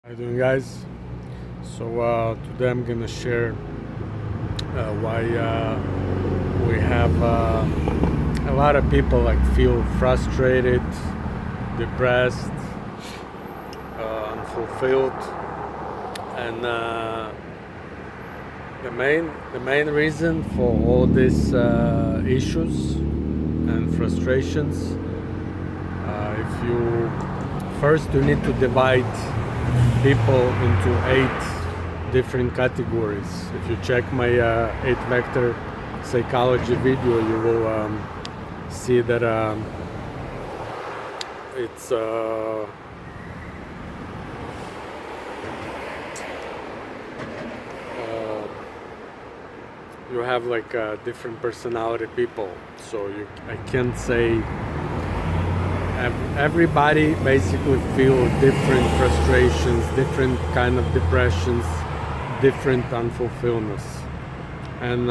How you doing, guys? So today I'm gonna share why we have a lot of people like feel frustrated, depressed, unfulfilled, and the main reason for all these issues and frustrations. If you first you need to divide people into 8 different categories. If you check my 8 vector psychology video, you will see that it's you have like different personality people. So I can't say everybody basically feel different frustrations, different kind of depressions, different unfulfilledness. And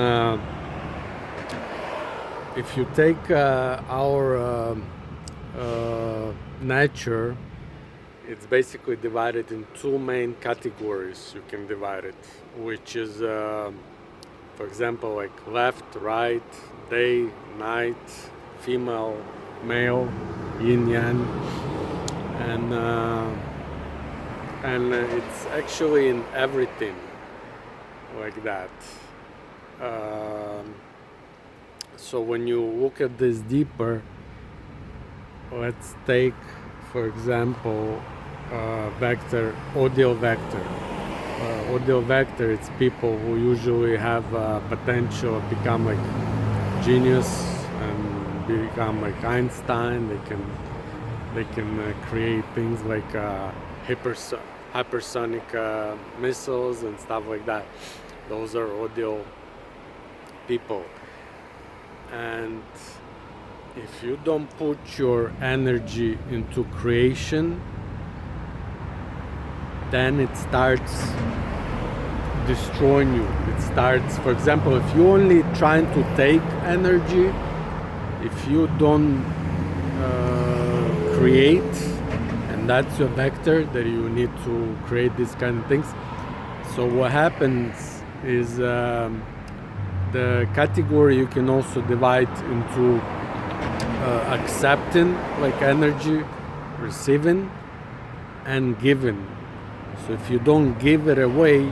if you take our nature, it's basically divided in 2 main categories. You can divide it, which is for example like left, right, day, night, female, male, yin yang, and it's actually in everything like that. So when you look at this deeper, let's take for example vector, audio vector. Audio vector, it's people who usually have potential to become like genius and become like Einstein. They can create things like hypersonic missiles and stuff like that. Those are audio people. And if you don't put your energy into creation, then it starts destroying you. It starts, for example, if you only trying to take energy, if you don't create, and that's your vector, that you need to create these kind of things. So what happens is the category you can also divide into accepting like energy, receiving, and giving. So if you don't give it away,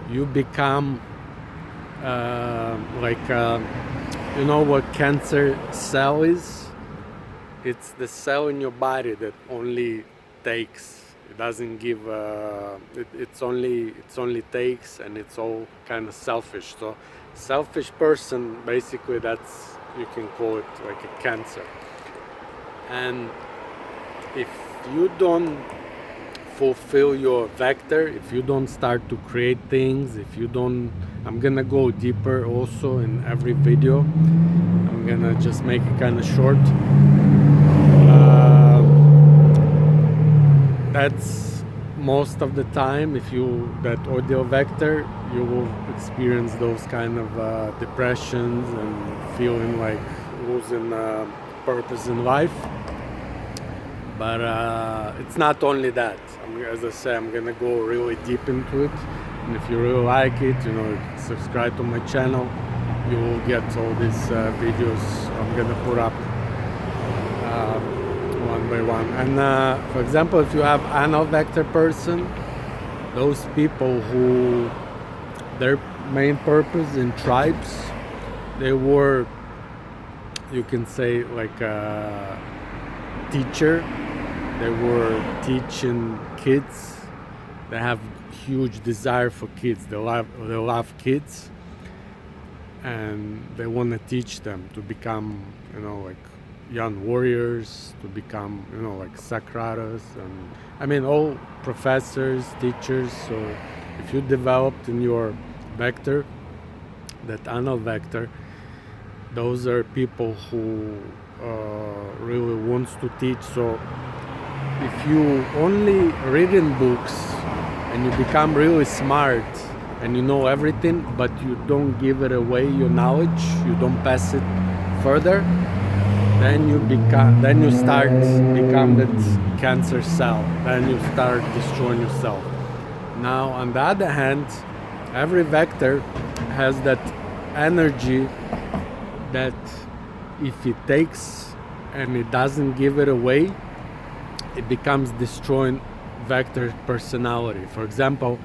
you become you know what cancer cell is? It's the cell in your body that only takes. It doesn't give. It's only takes, and it's all kind of selfish. So selfish person, basically, that's, you can call it like a cancer. And if you don't fulfill your vector, if you don't start to create things, if you don't, I'm gonna go deeper also in every video. I'm gonna just make it kind of short. That's most of the time. If you that audio vector, you will experience those kind of depressions and feeling like losing purpose in life. But it's not only that. As I say, I'm gonna go really deep into it. And if you really like it, subscribe to my channel. You will get all these videos I'm gonna put up one by one. And for example, if you have anal vector person, those people who their main purpose in tribes, they were, you can say, like a teacher. They were teaching kids. They have huge desire for kids. They love kids, and they want to teach them to become, like young warriors, to become, like Socrates, and I mean all professors, teachers. So if you developed in your vector, that anal vector, those are people who really wants to teach. So if you only reading books and you become really smart and you know everything, but you don't give it away, your knowledge, you don't pass it further, then you start become that cancer cell, then you start destroying yourself. Now on the other hand, every vector has that energy that if it takes and it doesn't give it away, it becomes destroying vector personality. For example,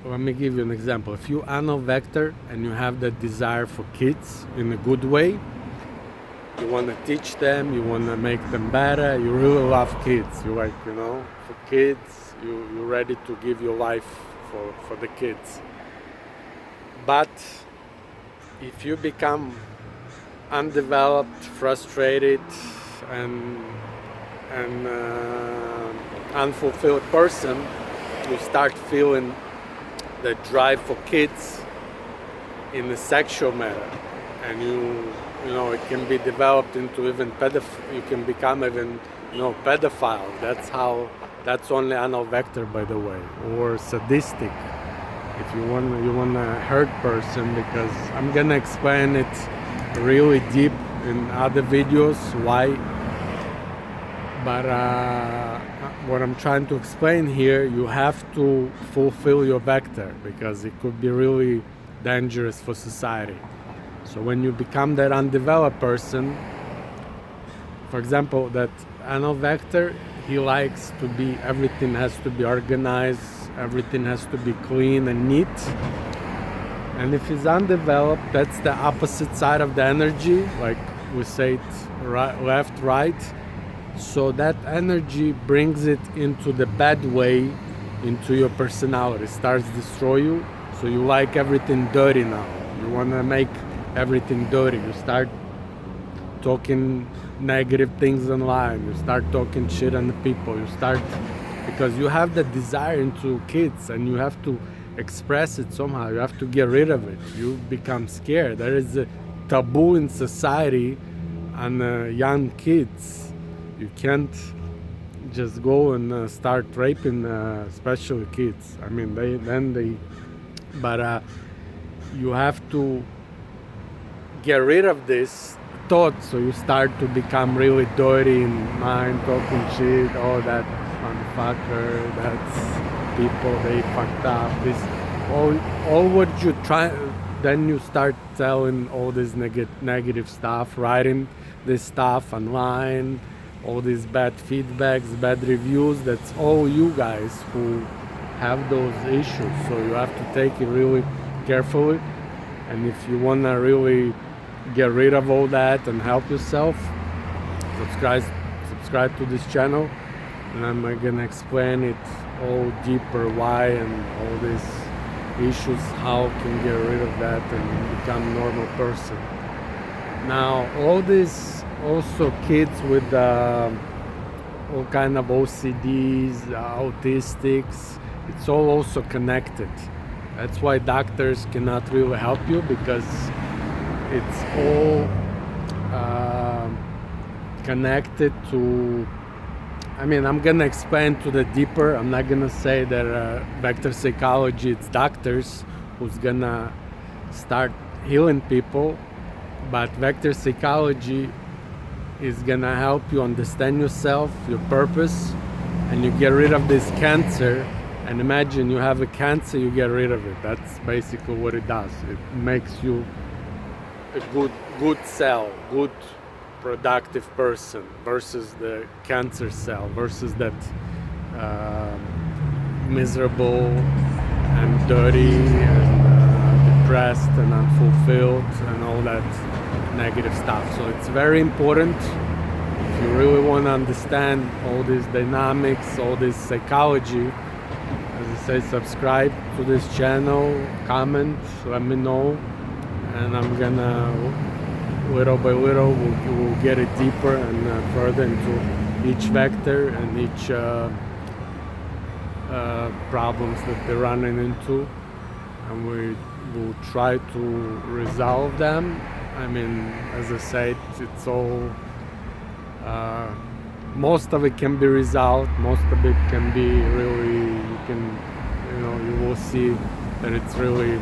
let me give you an example. If you are a vector and you have the desire for kids in a good way, you want to teach them, you want to make them better, you really love kids. You like, for kids, you're ready to give your life for the kids. But if you become undeveloped, frustrated, and unfulfilled person, you start feeling the drive for kids in a sexual matter, and it can be developed into even you can become even pedophile. That's only anal vector, by the way, or sadistic. If you want to hurt person, because I'm gonna explain it really deep in other videos why. But what I'm trying to explain here, you have to fulfill your vector, because it could be really dangerous for society. So when you become that undeveloped person, for example, that anal vector, he likes to be, everything has to be organized, everything has to be clean and neat. And if he's undeveloped, that's the opposite side of the energy, like we say it right, left, right. So that energy brings it into the bad way, into your personality, starts to destroy you. So you like everything dirty now. You want to make everything dirty. You start talking negative things online. You start talking shit on the people. Because you have the desire into kids and you have to express it somehow. You have to get rid of it. You become scared. There is a taboo in society on young kids. You can't just go and start raping, especially kids. I mean, but you have to get rid of this thought. So you start to become really dirty in mind, talking shit. Oh, that motherfucker, that's people, they fucked up. This, all what you try. Then you start telling all this negative stuff, writing this stuff online. All these bad feedbacks, bad reviews, that's all you guys who have those issues. So you have to take it really carefully. And if you want to really get rid of all that and help yourself, subscribe to this channel. And I'm going to explain it all deeper, why and all these issues, how can get rid of that and become a normal person. Now, all these also kids with all kind of OCDs, autistics, it's all also connected. That's why doctors cannot really help you, because it's all connected to, I'm gonna explain to the deeper. I'm not gonna say that vector psychology, it's doctors who's gonna start healing people, but vector psychology is gonna help you understand yourself, your purpose, and you get rid of this cancer. And imagine you have a cancer, you get rid of it. That's basically what it does. It makes you a good cell, good productive person, versus the cancer cell, versus that miserable and dirty and depressed and unfulfilled and all that negative stuff. So it's very important, if you really want to understand all these dynamics, all this psychology, as I say, subscribe to this channel, comment, let me know, and I'm gonna, little by little, we'll get it deeper and further into each vector and each problems that they're running into, and we will try to resolve them. As I said, it's all, most of it can be resolved, most of it can be really, you will see that it's really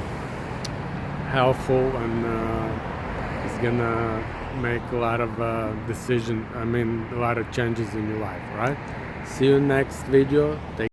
helpful and it's gonna make a lot of a lot of changes in your life, right? See you next video. Take